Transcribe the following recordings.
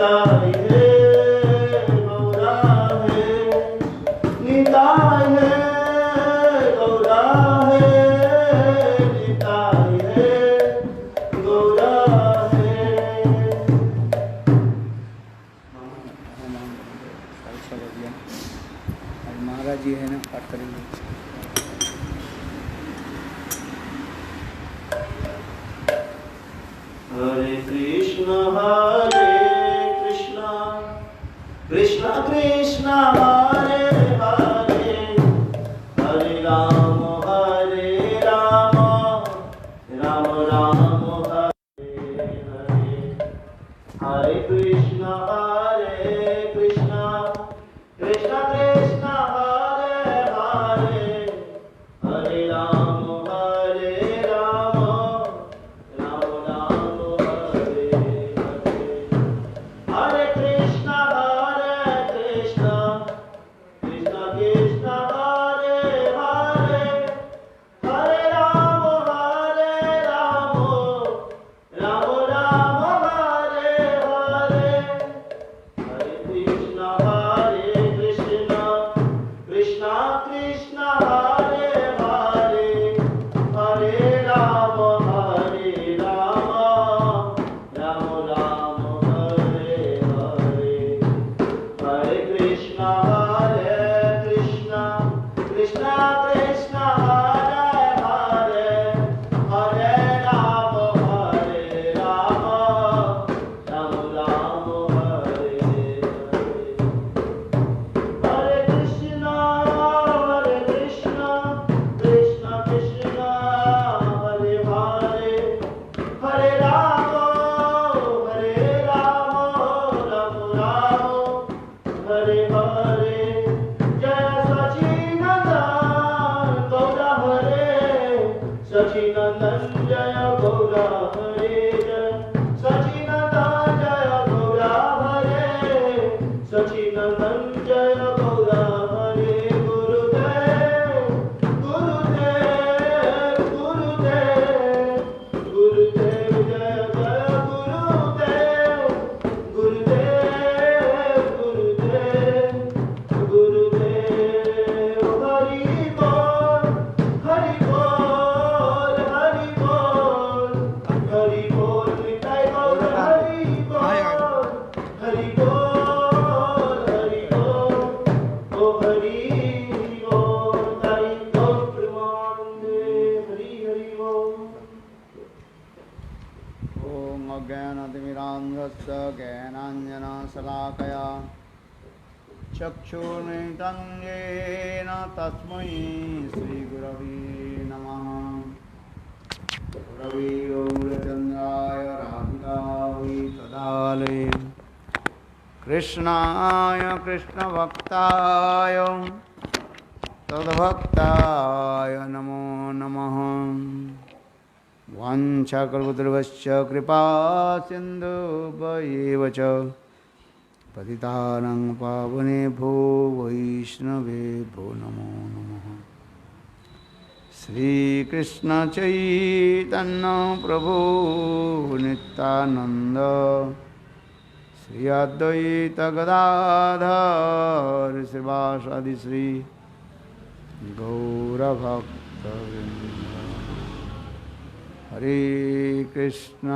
निताय है गौरा है, निताय है गौरा है, निताय है गौरा है। महाराज जी है ना, पाठ करेंगे। हरे कृष्ण कृष्ण कृष्ण हरे हरे, हरे राम राम राम हरे हरे। हरे कृष्ण कृष्ण कृष्ण कृष्ण हरे हरे, हरे राम राम राम हरे हरे। हरे कृष्ण कृष्ण कृष्ण कृष्ण हरे हरे, हरे राम राम राम हरे हरे। हरे कृष्ण कृष्ण कृष्ण कृष्ण हरे हरे, हरे राम राम राम हरे हरे। हरे कृष्ण कृष्ण कृष्ण कृष्ण हरे हरे, हरे राम राम राम हरे हरे। हरे कृष्ण कृष्ण कृष्ण हरे हरे, हरे राम राम राम हरे हरे। जय सचिनंदन गौर हरे, सचिनंदन जय गौर हरे, जय सचिनंदन जय गौर हरे, सचिनंदन जय गौर हरे। गुरुदेव गुरुदेव गुरुदेव गुरुदेव जय जय गुरुदेव, गुरुदेव गुरुदेव गुरुदेव। हरि बोल हरि बोल हरि बोल हरि बोल, निताय गौर हरि बोल हरि बोल हरि बोल, ओ हरि बोल ताई गौर प्रेमानंदे हरि हरि बोल। ॐ अज्ञानतिमिरान्धस्य ज्ञानाञ्जनशलाकया चक्षुर्मिलितं येन तस्मै श्रीगुरवे नमः। गुरवे गौरचन्द्राय राधिकायै तदालये, कृष्णाय कृष्णभक्ताय तद्भक्ताय नमो नमः। वाञ्छाकल्पतरुभ्यश्च कृपा सिन्धुभ्येव च पतितानां पावनेभ्यो वैष्णवेभ्यो नमो नमः। श्रीकृष्ण चैतन्य प्रभु नित्यानन्द, श्री अद्वैत गदाधर श्रीवासादि श्री गौरभक्तवृन्द। हरे कृष्ण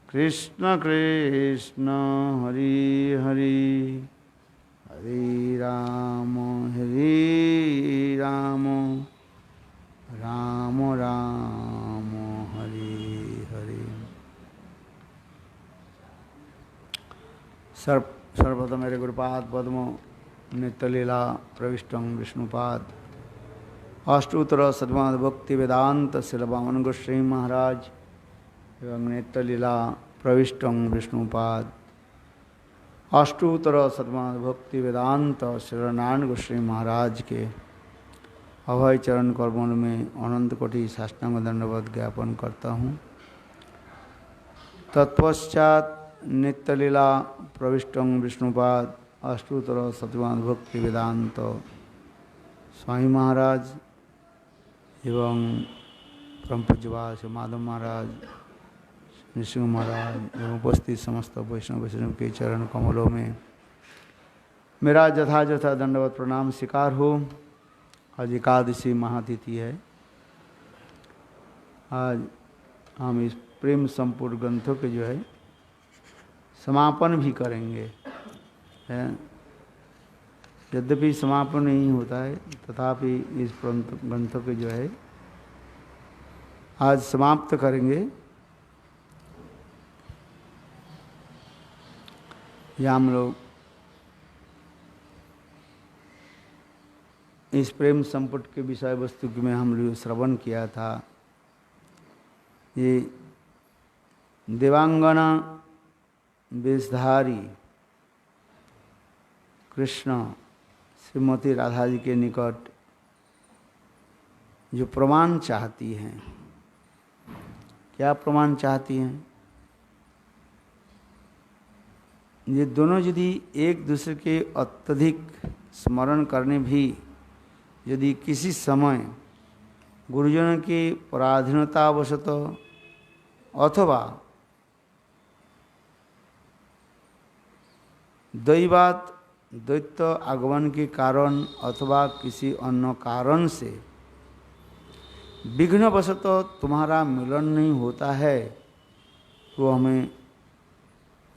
कृष्ण कृष्ण हरे हरे, हरे राम राम राम हरे हरे। सर्वप्रथम मेरे गुरुपाद पद्म नित्यलीला प्रविष्टं विष्णुपाद अष्टोत्तर शतमान भक्ति वेदांत श्री वामन गोस्वामी महाराज एवं नित्यलीला प्रविष्टं विष्णुपाद अष्टोत्तर शतमान भक्ति वेदांत श्री नारायण गोस्वामी महाराज के अभय चरण कमल में अनंत कोटि साष्टांग दंडवत ज्ञापन करता हूँ। तत्पश्चात नित्यलीला प्रविष्टं विष्णुपाद अष्टोत्तर शतमान भक्ति वेदांत स्वामी महाराज एवं परम पूज्यपाद श्री माधव महाराज नृसिंह महाराज एवं उपस्थित समस्त वैष्णव के चरण कमलों में मेरा यथायथ दंडवत प्रणाम स्वीकार हो। आज एकादशी महातिथि है। आज हम इस प्रेम संपूर्ण ग्रंथों के जो है समापन भी करेंगे। यद्यपि समापन नहीं होता है तथापि इस ग्रंथों के जो है आज समाप्त करेंगे। या हम लोग इस प्रेम संपुट के विषय वस्तु में हम लोग श्रवण किया था। ये देवांगना वेशधारी कृष्ण श्रीमती राधा जी के निकट जो प्रमाण चाहती हैं, क्या प्रमाण चाहती हैं? ये दोनों यदि एक दूसरे के अत्यधिक स्मरण करने भी यदि किसी समय गुरुजनों की पराधीनतावशत अथवा दैवात दैत्य आगमन के कारण अथवा किसी अन्य कारण से विघ्नवशत तुम्हारा मिलन नहीं होता है तो हमें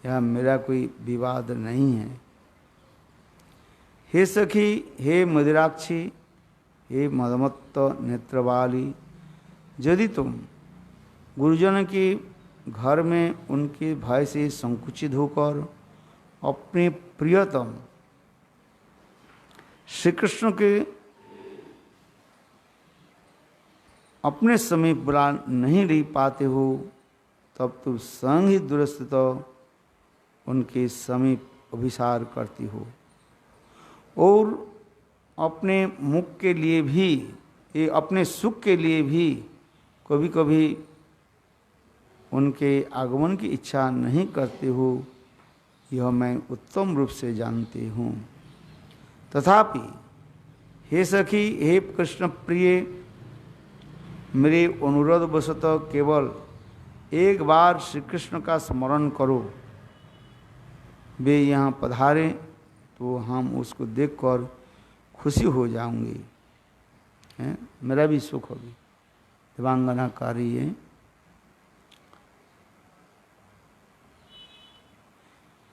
यह मेरा कोई विवाद नहीं है। हे सखी, हे मदिराक्षी, हे मदमत्त नेत्र वाली, यदि तुम गुरुजन के घर में उनके भय से संकुचित होकर अपने प्रियतम श्री कृष्ण के अपने समीप बुला नहीं रह पाते हो, तब तुम संग ही दुरस्थित उनके समीप अभिसार करती हो और अपने मुख के लिए भी, ये अपने सुख के लिए भी कभी कभी उनके आगमन की इच्छा नहीं करते हो। यह मैं उत्तम रूप से जानती हूँ। तथापि हे सखी, हे कृष्ण प्रिय, मेरे अनुरोध वशत केवल एक बार श्री कृष्ण का स्मरण करो। वे यहाँ पधारे तो हम उसको देखकर खुशी हो जाऊंगी, मेरा भी सुख होगी। दिवांगना कारी है।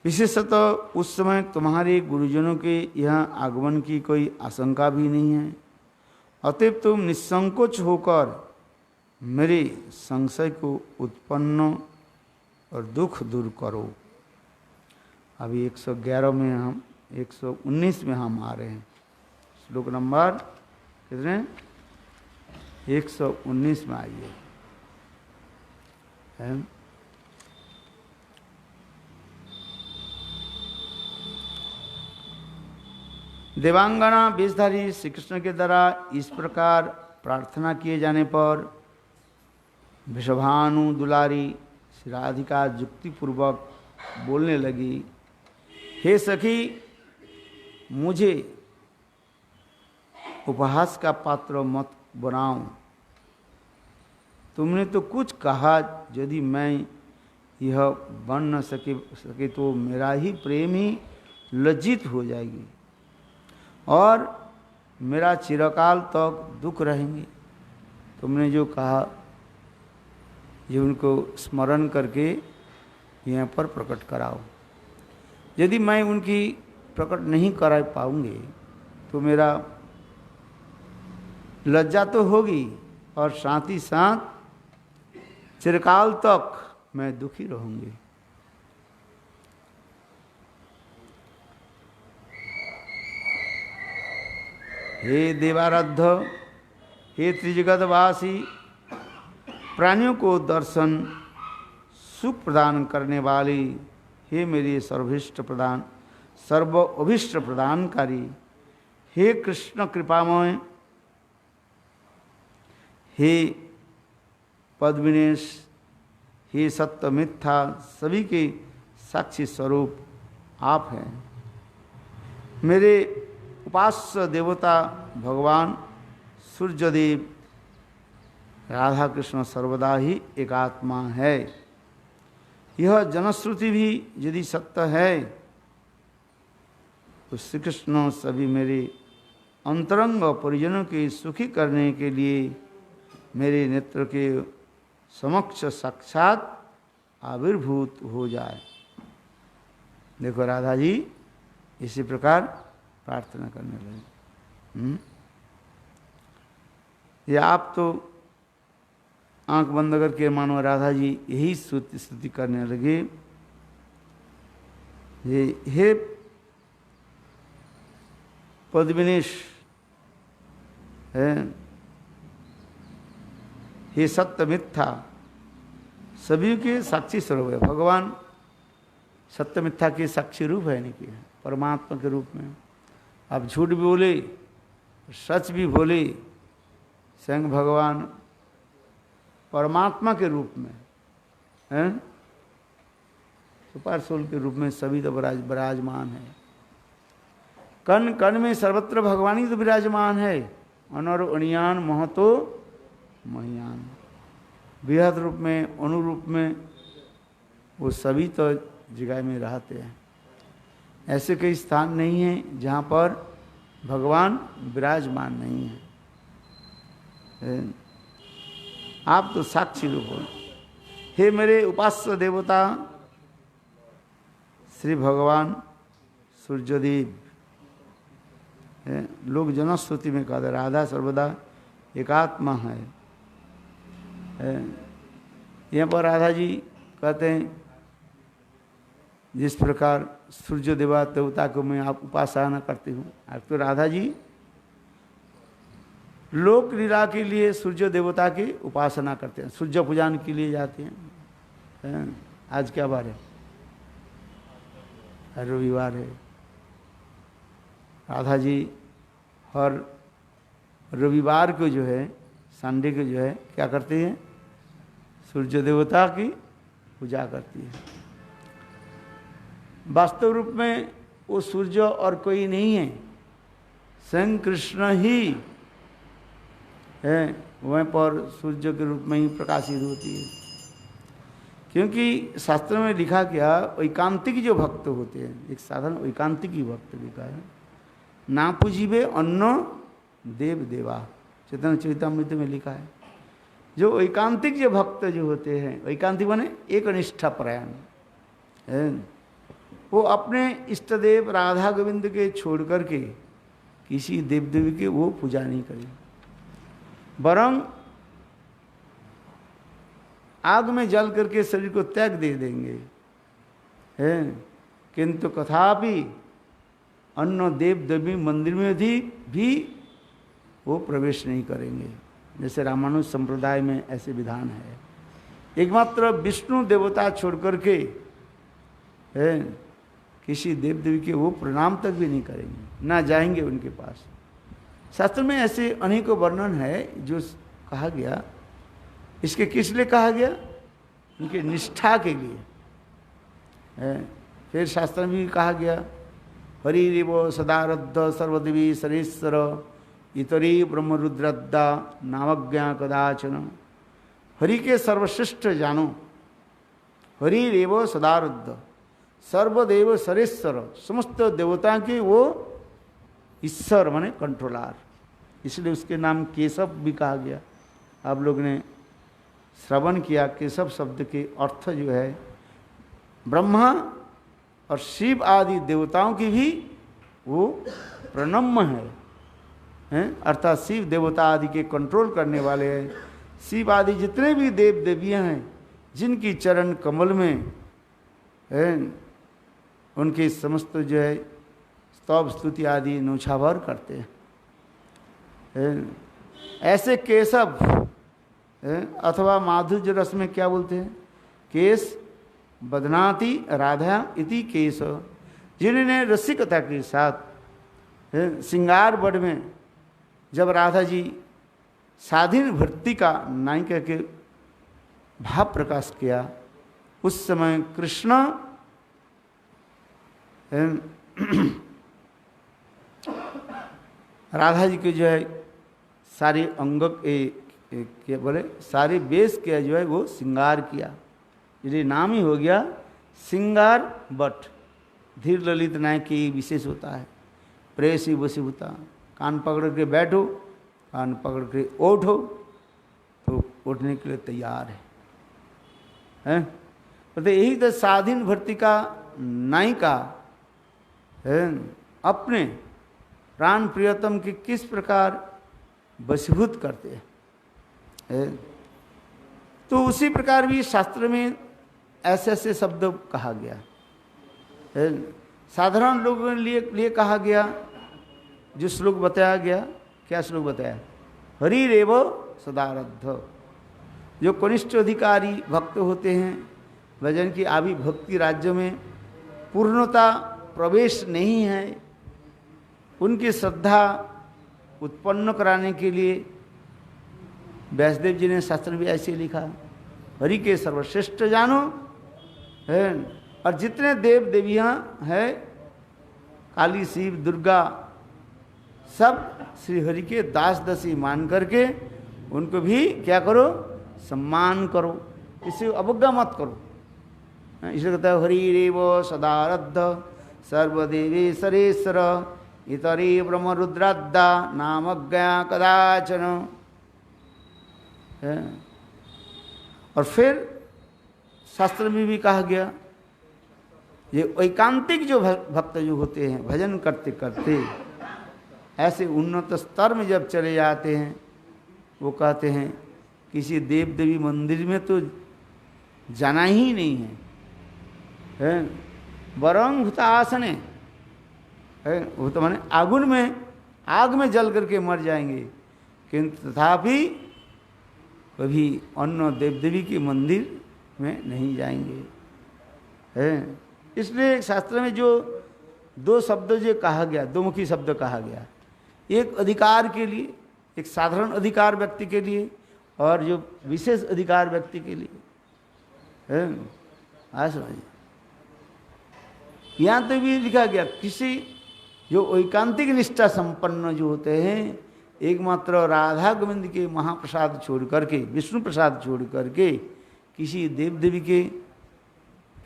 विशेषतः उस समय तुम्हारे गुरुजनों के यहाँ आगमन की कोई आशंका भी नहीं है। अतएव तुम निसंकोच होकर मेरे संशय को उत्पन्न और दुख दूर करो। अभी 111 में हम 119 में हम आ रहे हैं। श्लोक नंबर कितने? 119 में आइए। देवांगना वेशधारी श्री कृष्ण के द्वारा इस प्रकार प्रार्थना किए जाने पर वृषभानु दुलारी श्री राधिका युक्तिपूर्वक बोलने लगी, हे सखी, मुझे उपहास का पात्र मत बनाओ। तुमने तो कुछ कहा, यदि मैं यह बन न सके तो मेरा ही प्रेम ही लज्जित हो जाएगी और मेरा चिरकाल तक दुख रहेंगे। तुमने जो कहा ये उनको स्मरण करके यहाँ पर प्रकट कराओ। यदि मैं उनकी प्रकट नहीं करा पाऊंगी तो मेरा लज्जा तो होगी और साथ ही साथ चिरकाल तक मैं दुखी रहूंगी। हे देवाराध्य, हे त्रिजगतवासी, प्राणियों को दर्शन सुख प्रदान करने वाली, हे मेरे सर्व अभिष्ट प्रदानकारी, हे कृष्ण कृपामय, हे पद्मिनेश, हे सत्य मिथ्या सभी के साक्षी स्वरूप आप हैं। मेरे उपास्य देवता भगवान सूर्यदेव राधा कृष्ण सर्वदा ही एकात्मा है। यह जनश्रुति भी यदि सत्य है तो श्री कृष्ण सभी मेरे अंतरंग परिजनों के सुखी करने के लिए मेरे नेत्र के समक्ष साक्षात आविर्भूत हो जाए। देखो राधा जी इसी प्रकार प्रार्थना करने लगे। ये आप तो आंख बंद करके मानो राधा जी यही स्तुति करने लगे। ये हे पद्मिनीश, हे सत्य मिथ्या, सभी के साक्षी स्वरूप है भगवान। सत्य मिथ्या के साक्षी रूप है नहीं कि परमात्मा के रूप में। आप झूठ भी बोले सच भी बोले, स्वयं भगवान परमात्मा के रूप में हैं, सुपर सोल के रूप में सभी तो विराजमान है। कण कण में सर्वत्र भगवान ही तो विराजमान है। अनर अनियान महतो महियान, बृहद रूप में अनुरूप में वो सभी तो जगह में रहते हैं। ऐसे कई स्थान नहीं है जहाँ पर भगवान विराजमान नहीं है। आप तो साक्षी रूप हो। हे मेरे उपास्य देवता श्री भगवान सूर्यदेव, लोग जनस्तुति में कहते राधा सर्वदा एकात्मा है। यहाँ पर राधा जी कहते हैं जिस प्रकार सूर्य देवता को मैं आप उपासना करती हूँ। आप तो राधा जी लोक लीला के लिए सूर्य देवता की उपासना करते हैं, सूर्य पूजन के लिए जाते हैं। आज क्या बार है? रविवार है। राधा जी हर रविवार को जो है, संडे को जो है क्या करती हैं? सूर्य देवता की पूजा करती है। वास्तव रूप में वो सूर्य और कोई नहीं है, स्वयं कृष्ण ही है। वहीं पर सूर्य के रूप में ही प्रकाशित होती है। क्योंकि शास्त्र में लिखा गया एकांतिक जो भक्त होते हैं, एक साधारण एकांतिक ही भक्त लिखा है, ना पूजिबे अन्न देव देवा, चैतन्य चरितामृत में लिखा है। जो एकांतिक जो भक्त जो होते हैं, एकांतिक बने एक निष्ठा परायण है, वो अपने इष्ट देव राधा गोविंद के छोड़ करके किसी देव देवी की वो पूजा नहीं करेंगे, वरं आग में जल करके शरीर को त्याग दे देंगे। है किंतु कथापि अन्य देव देवी मंदिर में भी वो प्रवेश नहीं करेंगे। जैसे रामानुज संप्रदाय में ऐसे विधान है। एकमात्र विष्णु देवता छोड़ करके है किसी देव देवी के वो प्रणाम तक भी नहीं करेंगे, ना जाएंगे उनके पास। शास्त्र में ऐसे अनेकों वर्णन है जो कहा गया। इसके किस लिए कहा गया? उनके निष्ठा के लिए है। फिर शास्त्र में भी कहा गया हरिरिवो सदारद्ध सर्वदेवी सरेश्वर इतरी ब्रह्मरुद्रद्दा नावज्ञा कदाचन। हरि के सर्वश्रेष्ठ जानो, हरिरेव सदारद्ध सर्वदेव सरेश्वर, समस्त देवता के वो ईश्वर माने कंट्रोलर, इसलिए उसके नाम केशव भी कहा गया। आप लोग ने श्रवण किया, केशव शब्द के अर्थ जो है ब्रह्मा और शिव आदि देवताओं की भी वो प्रणम्य है, अर्थात शिव देवता आदि के कंट्रोल करने वाले हैं। शिव आदि जितने भी देव देवियाँ हैं जिनकी चरण कमल में है, उनके समस्त जो है स्तव स्तुति आदि नौछावर करते हैं। ऐसे केशव अथवा माधुर्य रस में क्या बोलते हैं? केश बदनाति राधा इति केश, जिन्होंने रसिकता के साथ श्रृंगार बड़ में जब राधा जी स्वाधीन भक्ति का नायिका के भाव प्रकाश किया, उस समय कृष्ण राधा जी के जो है सारे अंग क्या बोले सारे वेश के जो है वो श्रृंगार किया, यदि नाम ही हो गया सिंगार बट, धीर ललित नायक की विशेष होता है। प्रेसी वशीभूता, कान पकड़ के बैठो, कान पकड़ के ओठो तो उठने के लिए तैयार है? तो यही तो स्वाधीन भर्ती का नायिका है, अपने प्राण प्रियतम की किस प्रकार वशीभूत करते हैं। तो उसी प्रकार भी शास्त्र में ऐसे ऐसे शब्द कहा गया है। साधारण लोगों के लिए कहा गया, जो श्लोक बताया गया, क्या श्लोक बताया? हरि रेव सदारब्ध। जो कनिष्ठ अधिकारी भक्त होते हैं, भजन की आदि भक्ति राज्य में पूर्णता प्रवेश नहीं है, उनकी श्रद्धा उत्पन्न कराने के लिए व्यासदेव जी ने शास्त्र में भी ऐसे लिखा, हरि के सर्वश्रेष्ठ जानो है। और जितने देव देवियाँ हैं, काली, शिव, दुर्गा, सब श्री हरि के दास दसी मान करके उनको भी क्या करो? सम्मान करो, किसी को अवज्ञा मत करो। इसलिए कहता है हरि रेव सदारब्ध सर्वदेवी सरेश्वर इतरी ब्रह्म रुद्राद्दा नामज्ञा कदाचन। और फिर शास्त्र में भी कहा गया, ये एकांतिक जो भक्त जो होते हैं, भजन करते करते ऐसे उन्नत स्तर में जब चले जाते हैं, वो कहते हैं किसी देव देवी मंदिर में तो जाना ही नहीं है, वरंग हुतासने है, वो तो माने आगुन में, आग में जल करके मर जाएंगे, किंतु तथापि कभी अन्य देव देवी के मंदिर में नहीं जाएंगे है। इसलिए शास्त्र में जो दो शब्द जो कहा गया, दो मुखी शब्द कहा गया, एक अधिकार के लिए, एक साधारण अधिकार व्यक्ति के लिए, और जो विशेष अधिकार व्यक्ति के लिए है। आज समझिए, यहाँ तो भी लिखा गया किसी जो एकांतिक निष्ठा संपन्न जो होते हैं, एकमात्र राधा गोविंद के महाप्रसाद छोड़ करके, विष्णु प्रसाद छोड़ करके किसी देव देवी के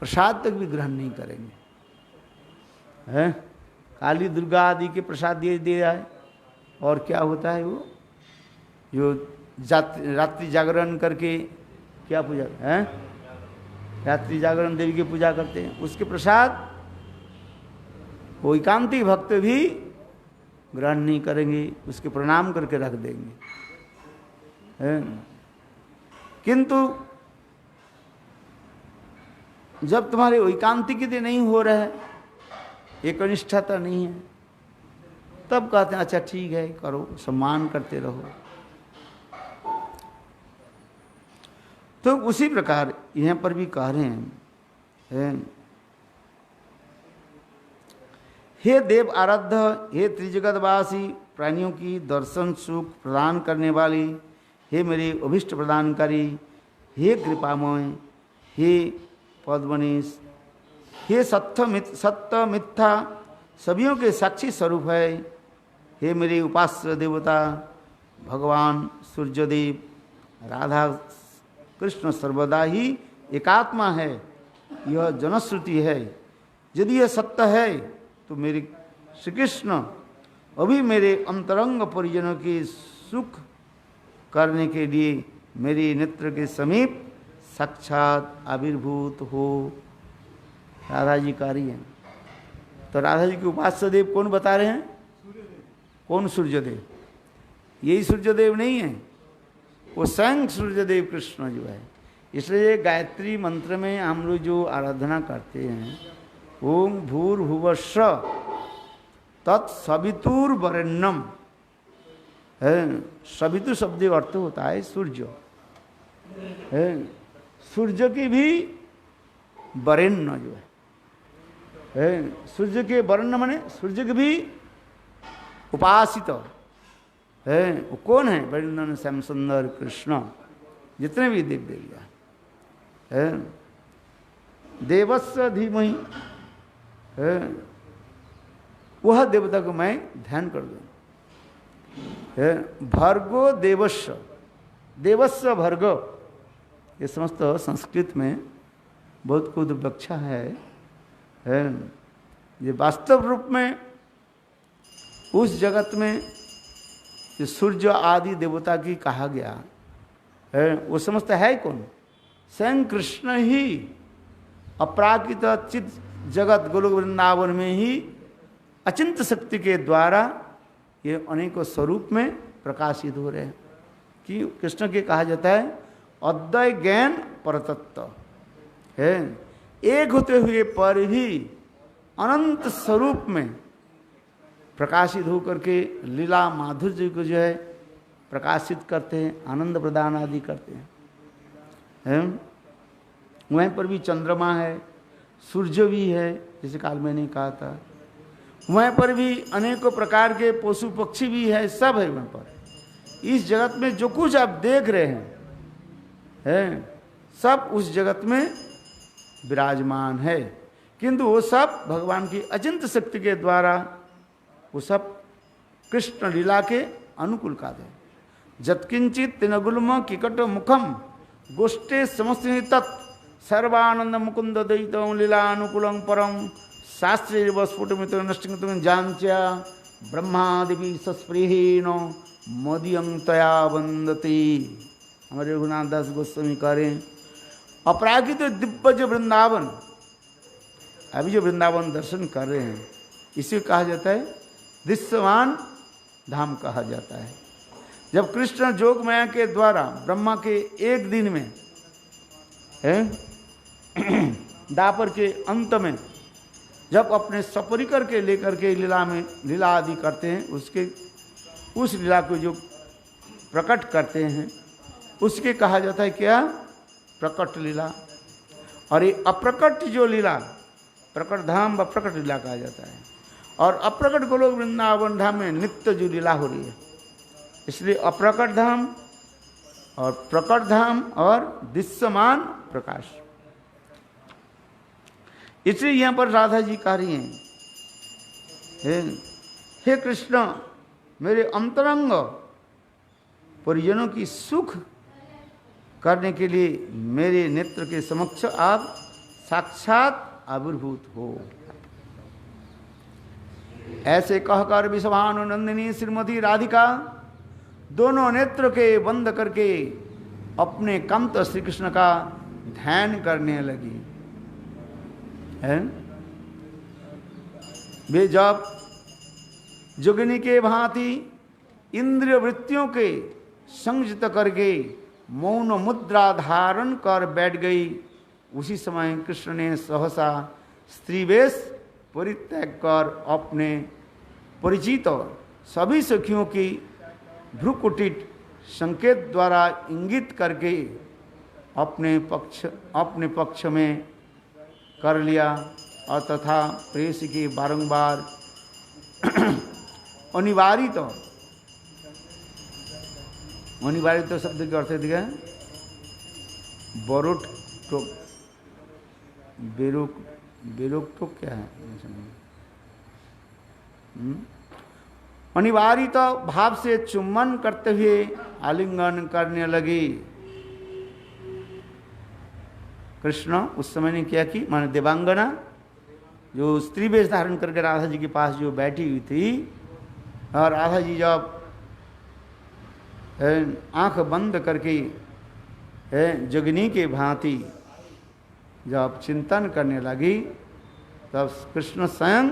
प्रसाद तक भी ग्रहण नहीं करेंगे हैं। काली दुर्गा आदि के प्रसाद दे दिया है, और क्या होता है वो जो रात्रि जागरण करके क्या पूजा है, रात्रि जागरण देवी की पूजा करते हैं, उसके प्रसाद वो एकांतिक भक्त भी ग्रहण नहीं करेंगे, उसके प्रणाम करके रख देंगे। किंतु जब तुम्हारे एकांतिकता नहीं हो रहा है, एकनिष्ठता नहीं है, तब कहते हैं अच्छा ठीक है, करो, सम्मान करते रहो। तो उसी प्रकार यहाँ पर भी कह रहे हैं, हे देव आराध्य, हे त्रिजगतवासी, प्राणियों की दर्शन सुख प्रदान करने वाली, हे मेरे अभिष्ट प्रदानकारी, हे कृपामय, हे पद्मनीश, हे सत्य मिथ्या सभियों के साक्षी स्वरूप है, हे मेरे उपास्य देवता भगवान सूर्यदेव, राधा कृष्ण सर्वदा ही एकात्मा है, यह जनश्रुति है। यदि यह सत्य है तो मेरे श्री कृष्ण अभी मेरे अंतरंग परिजनों की सुख करने के लिए मेरे नेत्र के समीप साक्षात आविर्भूत हो। राधा जी कार्य हैं, तो राधा जी के उपास्य देव कौन बता रहे हैं? कौन? सूर्यदेव। यही सूर्यदेव नहीं है, वो स्वयं सूर्यदेव कृष्ण जो है। इसलिए गायत्री मंत्र में हम लोग जो आराधना करते हैं, ओम भूर्भुवस्सुः तत्सवितुर्वरेण्यम है। सवितु शब्द अर्थ होता है सूर्य है, सूर्य की भी वरेण्य जो है, सूर्य के वरेण्य माने सूर्य के भी उपासित है। वो कौन है? वरेण्य श्याम सुंदर कृष्ण, जितने भी देव देविया है। देवस्य धीमहि है, वह देवता को मैं ध्यान कर दूँ। भर्गो देवस्य, देवस्य भर्गो, ये समस्त संस्कृत में बहुत कुछ व्याख्या है ये वास्तव रूप में उस जगत में जो सूर्य आदि देवता की कहा गया है वो समस्त है कौन? स्वयं कृष्ण ही अपराकृत चित जगत गोलोक वृंदावन में ही अचिंत शक्ति के द्वारा ये अनेकों स्वरूप में प्रकाशित हो रहे हैं कि कृष्ण के कहा जाता है अद्वय ज्ञान परतत्व है, एक होते हुए पर भी अनंत स्वरूप में प्रकाशित होकर के लीला माधुर्य को जो है प्रकाशित करते हैं, आनंद प्रदान आदि करते हैं। वहीं पर भी चंद्रमा है, सूर्य भी है, जैसे काल मैंने कहा था। वहीं पर भी अनेकों प्रकार के पशु पक्षी भी है, सब है वहाँ पर। इस जगत में जो कुछ आप देख रहे हैं सब उस जगत में विराजमान है, किंतु वो सब भगवान की अचिंत शक्ति के द्वारा वो सब कृष्ण लीला के अनुकूल कार्य है। जत्किंचित तिनगुल्म किकट मुखम गोष्ठे समस्ति तत् सर्वानंद मुकुंद दैत लीला अनुकूलं परम शास्त्रे स्फुटमित नष्टित जांच्या ब्रह्मादिवी सस्पृहीनो मदियं तया वंदती। हमारे रघुनाथ दास गोस्वामी करें अपरागित दिव्य जो वृंदावन, अभी जो वृंदावन दर्शन कर रहे हैं इसे कहा जाता है दृश्यमान धाम कहा जाता है। जब कृष्ण जोग माया के द्वारा ब्रह्मा के एक दिन में दापर के अंत में जब अपने सपरिकर के लेकर के लीला आदि करते हैं, उसके उस लीला को जो प्रकट करते हैं उसके कहा जाता है क्या? प्रकट लीला। और ये अप्रकट जो लीला प्रकट धाम व प्रकट लीला कहा जाता है। और अप्रकट गोलोक वृंदावन धाम में नित्य जो लीला हो रही है, इसलिए अप्रकट धाम और प्रकट धाम और दृश्यमान प्रकाश। इसलिए यहाँ पर राधा जी कह रही हैं, हे कृष्ण मेरे अंतरंग परिजनों की सुख करने के लिए मेरे नेत्र के समक्ष आप साक्षात आविर्भूत हो। ऐसे कहकर विषभानुनंदिनी श्रीमती राधिका दोनों नेत्र के बंद करके अपने कंत श्री कृष्ण का ध्यान करने लगी है। वे जब जोगिनी के भांति इंद्रिय वृत्तियों के संयत करके मौन मुद्रा धारण कर बैठ गई, उसी समय कृष्ण ने सहसा स्त्री वेश परित्याग कर अपने परिचित सभी सखियों की भ्रुकुटित संकेत द्वारा इंगित करके अपने पक्ष में कर लिया और तथा प्रेस की बारंबार अनिवार्य शब्द के अर्थ दिया बरोट तो बेरोक तो क्या है? अनिवार्य भाव से चुम्बन करते हुए आलिंगन करने लगी। कृष्ण उस समय ने क्या की, माने देवांगना जो स्त्री वेश धारण करके राधा जी के पास जो बैठी हुई थी, और राधा जी जब आंख बंद करके जोगिनी के भांति जब चिंतन करने लगी, तब कृष्ण स्वयं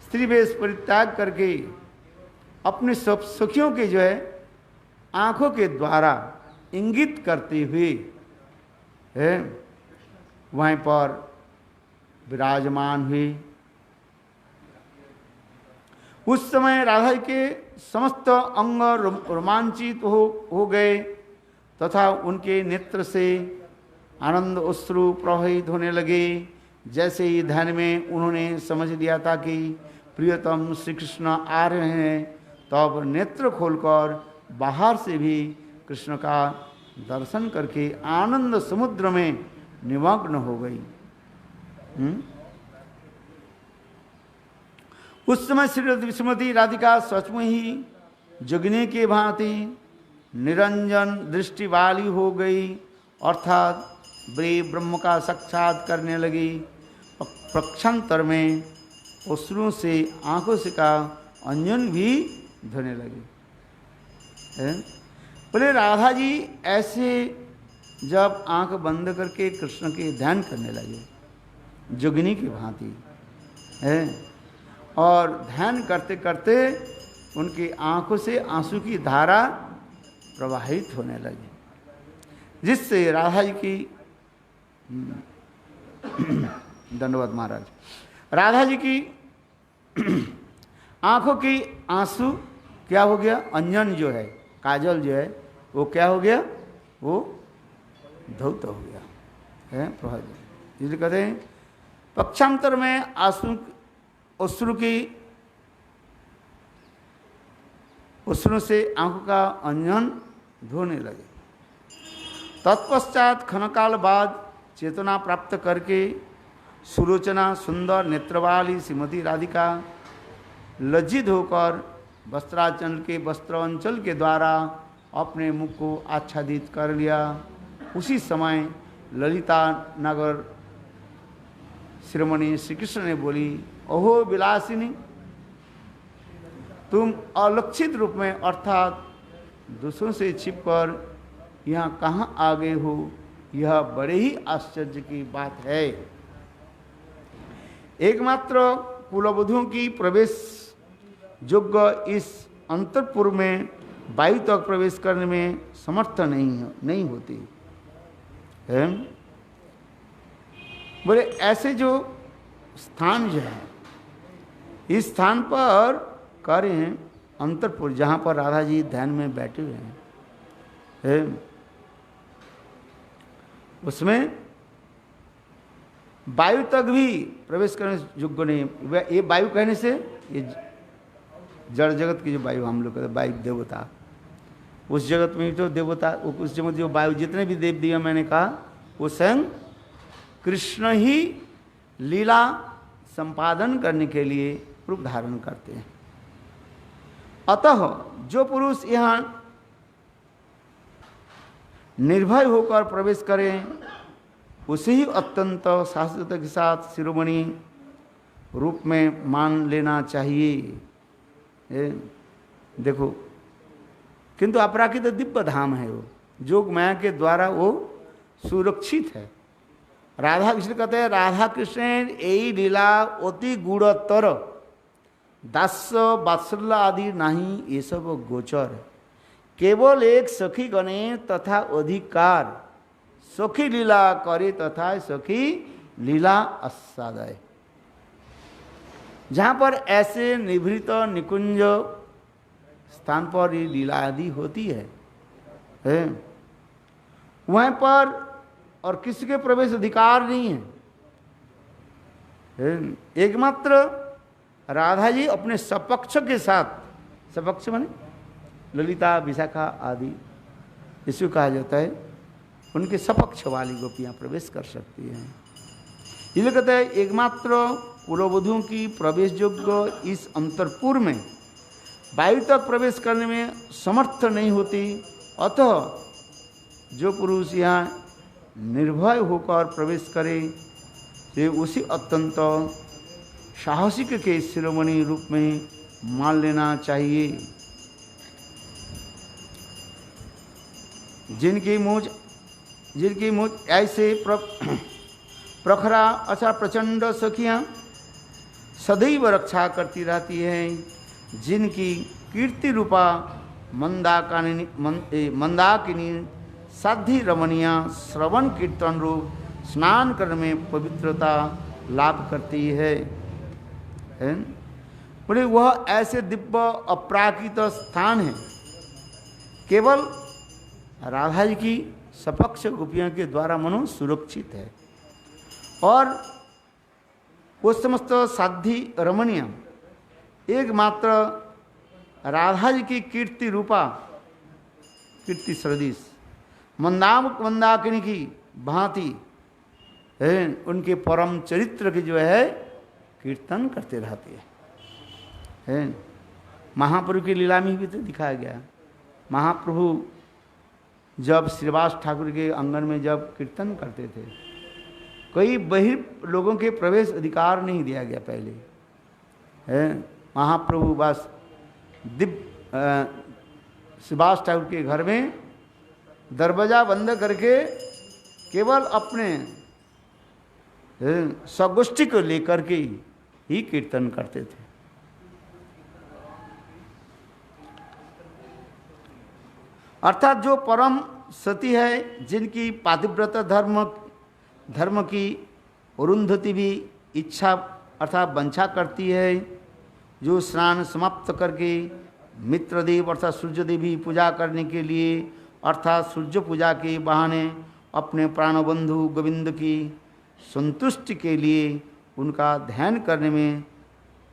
स्त्री वेश परित्याग करके अपने सब सखियों के जो है आंखों के द्वारा इंगित करते हुए वहीं पर विराजमान हुई। उस समय राधा के समस्त अंग रोमांचित हो गए तथा उनके नेत्र से आनंद अश्रु प्रवाहित होने लगे। जैसे ही ध्यान में उन्होंने समझ लिया था कि प्रियतम श्री कृष्ण आ रहे हैं, तब नेत्र खोलकर बाहर से भी कृष्ण का दर्शन करके आनंद समुद्र में निमग्न हो गई। उस समय श्रीमती राधिका सचमुच ही जोगिनी के भांति निरंजन दृष्टि वाली हो गई, अर्थात वे ब्रह्म का साक्षात करने लगी। पक्षांतर में अश्रुओं से आंखों से का अंजन भी धोने लगे। बोले राधा जी ऐसे जब आंख बंद करके कृष्ण के ध्यान करने लगे जोगिनी की भांति है, और ध्यान करते करते उनकी आंखों से आंसू की धारा प्रवाहित होने लगी, जिससे राधा जी की दंडवत महाराज, राधा जी की आंखों की आंसू क्या हो गया, अंजन जो है, काजल जो है, वो क्या हो गया, वो धौत हो गया है प्रभावित। इसलिए कहते हैं पक्षांतर में अश्रु से आंखों का अंजन धोने लगे। तत्पश्चात क्षणकाल बाद चेतना प्राप्त करके सुलोचना सुंदर नेत्रवाली श्रीमती राधिका लज्जित होकर वस्त्रांचल के द्वारा अपने मुख को आच्छादित कर लिया। उसी समय ललिता नगर शिरोमणि श्री कृष्ण ने बोली, ओहो विलासिनी, तुम अलक्षित रूप में अर्थात दूसरों से छिपकर यहाँ कहाँ आ गए हो, यह बड़े ही आश्चर्य की बात है। एकमात्र कुलवधुओं की प्रवेश योग्य इस अंतरपुर में वायु तक प्रवेश करने में समर्थ नहीं होती है। बोले ऐसे जो स्थान जो है, इस स्थान पर कह रहे हैं अंतरपुर, जहाँ पर राधा जी ध्यान में बैठे हुए हैं, उसमें वायु तक भी प्रवेश करने योग्य नहीं। ये वायु कहने से ये जड़ जगत की जो वायु हम लोग कहते हैं वायु देवता, उस जगत में जो देवता, उस जगत जो वायु जितने भी देव दिया मैंने कहा, वो स्वयं कृष्ण ही लीला संपादन करने के लिए रूप धारण करते हैं। अतः जो पुरुष यहाँ निर्भय होकर प्रवेश करें, उसे ही अत्यंत शास्त्रता के साथ शिरोमणि रूप में मान लेना चाहिए। देखो, किंतु अपराकृत दिव्य धाम है वो, जोग माया के द्वारा वो सुरक्षित है। राधा कृष्ण कहते हैं राधा कृष्ण यही लीला अति गुणतर, दास्य वात्सल्य आदि नहीं ये सब गोचर, केवल एक सखी गणे तथा अधिकार, सखी लीला करे तथा सखी लीला आस्वादय। जहाँ पर ऐसे निभृत निकुंज स्थान पर ये लीला आदि होती है वहाँ पर और किसी के प्रवेश अधिकार नहीं है। एकमात्र राधा जी अपने सपक्ष के साथ, सपक्ष माने ललिता विशाखा आदि इसको कहा जाता है, उनके सपक्ष वाली गोपियाँ प्रवेश कर सकती हैं। इसलिए कहते हैं एकमात्र कुलवधुओं की प्रवेश योग्य इस अंतरपुर में वायु तक प्रवेश करने में समर्थ नहीं होती। अतः जो पुरुष यहाँ निर्भय होकर प्रवेश करे, वे उसी अत्यंत साहसिक के शिरोमणि रूप में मान लेना चाहिए। जिनकी मुझ ऐसे प्रखरा अचा प्रचंड सखियाँ सदैव रक्षा करती रहती हैं, जिनकी कीर्ति रूपा मंदाकिनी साध्वी रमणिया श्रवण कीर्तन रूप स्नान करने में पवित्रता लाभ करती है। बोले वह ऐसे दिव्य अपराकृत स्थान है, केवल राधा जी की सपक्ष गोपियों के द्वारा मनो सुरक्षित है। और वो समस्त साध्वी रमणीय एकमात्र राधा जी की कीर्ति रूपा, कीर्ति सदृश मंदाकिनी की भांति उनके परम चरित्र की जो है कीर्तन करते रहते हैं। महाप्रभु की लीला में भी तो दिखाया गया, महाप्रभु जब श्रीवास ठाकुर के आंगन में जब कीर्तन करते थे, कई लोगों के प्रवेश अधिकार नहीं दिया गया पहले है। महाप्रभु बस श्रीवास ठाकुर के घर में दरवाजा बंद करके केवल अपने स्वगोष्ठी को लेकर के ही कीर्तन करते थे। अर्थात जो परम सती है, जिनकी पातिव्रत धर्म की अरुंधति भी इच्छा अर्थात वंछा करती है, जो स्नान समाप्त करके मित्रदेव अर्थात सूर्यदेव की पूजा करने के लिए अर्थात सूर्य पूजा के बहाने अपने प्राणबंधु गोविंद की संतुष्टि के लिए उनका ध्यान करने में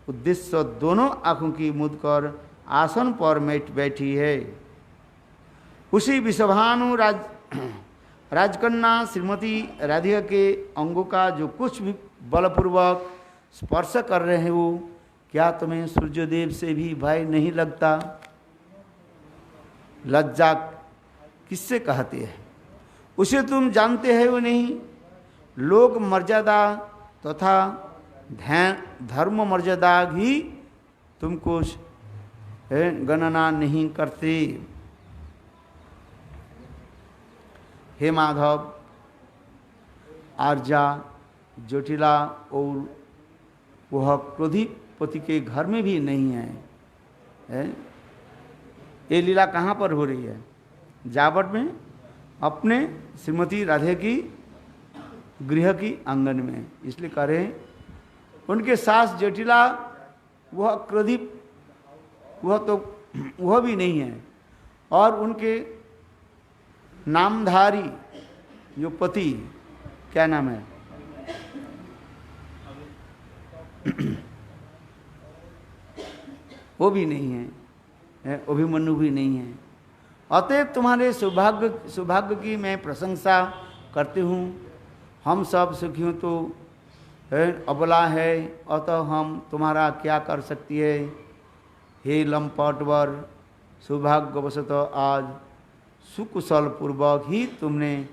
उद्देश्य दोनों आँखों की मूंद कर आसन पर बैठी है। उसी विषभानु राजकन्या श्रीमती राधिका के अंगों का जो कुछ भी बलपूर्वक स्पर्श कर रहे हो, क्या तुम्हें सूर्यदेव से भी भय नहीं लगता? लज्जा किससे कहते हैं? उसे तुम जानते हो नहीं। लोक मर्यादा तथा धर्म मर्यादा ही तुमको गणना नहीं करते। हे माधव, आर्या, जटिला और वह क्रोधी पति के घर में भी नहीं है। ये लीला कहाँ पर हो रही है? जावट में, अपने श्रीमती राधे की गृह की आंगन में। इसलिए कह रहे हैं उनके सास जटिला, वह क्रोधी, वह भी नहीं है। और उनके नामधारी जो पति, क्या नाम है, वो भी नहीं है, अभिमन्यु भी नहीं है। अतएव तुम्हारे सौभाग्य की मैं प्रशंसा करती हूँ। हम सब सुखियों तो अबला है, अतः हम तुम्हारा क्या कर सकती है। हे लंपटवर, सौभाग्यवशतः आज सुकुशल पूर्वक ही तुमने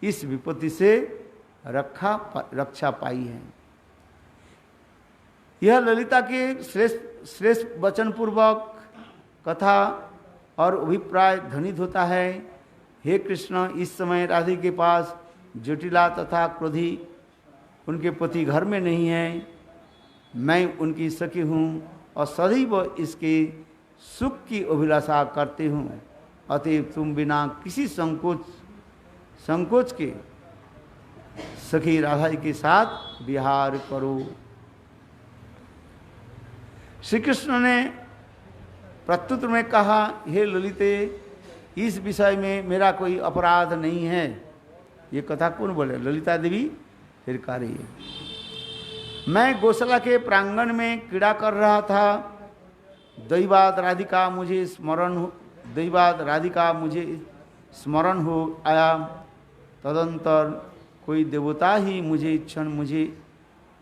इस विपत्ति से रक्षा पाई है। यह ललिता के श्रेष्ठ वचन पूर्वक कथा और अभिप्राय ध्वनित होता है। हे कृष्ण, इस समय राधे के पास जटिला तथा क्रोधी उनके पति घर में नहीं है। मैं उनकी सखी हूँ और सदैव इसके सुख की अभिलाषा करती हूँ। अतएव तुम बिना किसी संकोच के सखी राधा जी के साथ विहार करो। श्री कृष्ण ने प्रत्युत्तर में कहा, हे ललिते, इस विषय में मेरा कोई अपराध नहीं है। ये कथा कौन बोले? ललिता देवी फिर कह रही है, मैं गौशाला के प्रांगण में क्रीड़ा कर रहा था। दैवाद राधिका मुझे स्मरण हो आया। तदंतर कोई देवता ही मुझे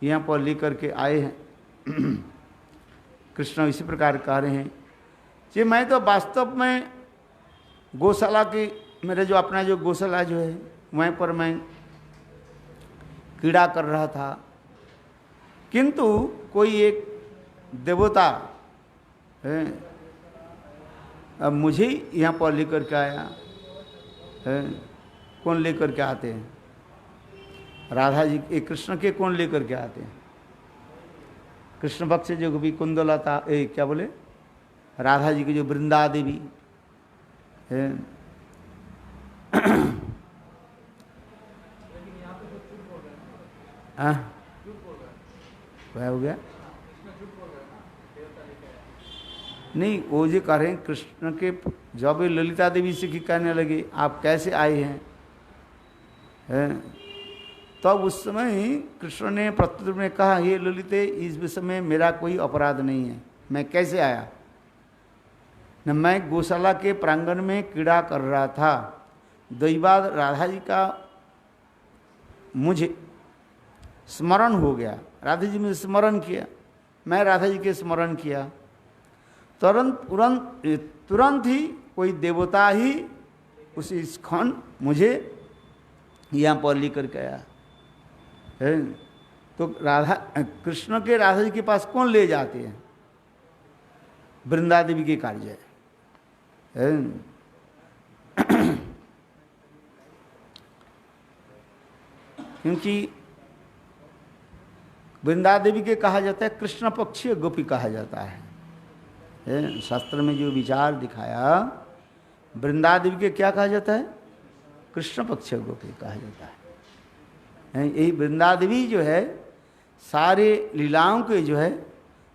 यहाँ पर लेकर के आए हैं। कृष्ण इसी प्रकार कह रहे हैं कि मैं तो वास्तव में गौशाला के, मेरे जो अपना जो गौशाला जो है वहीं पर मैं क्रीड़ा कर रहा था, किंतु कोई एक देवता अब मुझे यहाँ पर लेकर के आया है। कौन लेकर के आते हैं? राधा जी, एक कृष्ण के कौन लेकर के आते हैं? कृष्ण भक्त से जो भी कुंदलता, क्या बोले, राधा जी की जो वृंदा देवी है। वह हो गया नहीं, वो जो कह रहे हैं कृष्ण के, जब ललिता देवी से की कहने लगे आप कैसे आए हैं, तब उस समय कृष्ण ने प्रत्युत्तर में कहा, हे ललिते, इस विषय में मेरा कोई अपराध नहीं है। मैं कैसे आया न? मैं गौशाला के प्रांगण में क्रीड़ा कर रहा था। दैवाद राधा जी का मुझे स्मरण हो गया। राधा जी ने स्मरण किया, मैं राधा जी के स्मरण किया। तुरंत ही कोई देवता ही उस इस्कॉन मुझे यहाँ पर लेकर के आया है। तो राधा कृष्ण के राधा जी के पास कौन ले जाते हैं? वृंदा देवी के कार्य है। क्योंकि वृंदा देवी के कहा जाता है कृष्ण पक्षीय गोपी कहा जाता है। शास्त्र में जो विचार दिखाया, वृंदा देवी के क्या कहा जाता है? कृष्ण पक्षीय गोपी कहा जाता है। यही वृंदा देवी जो है सारे लीलाओं के जो है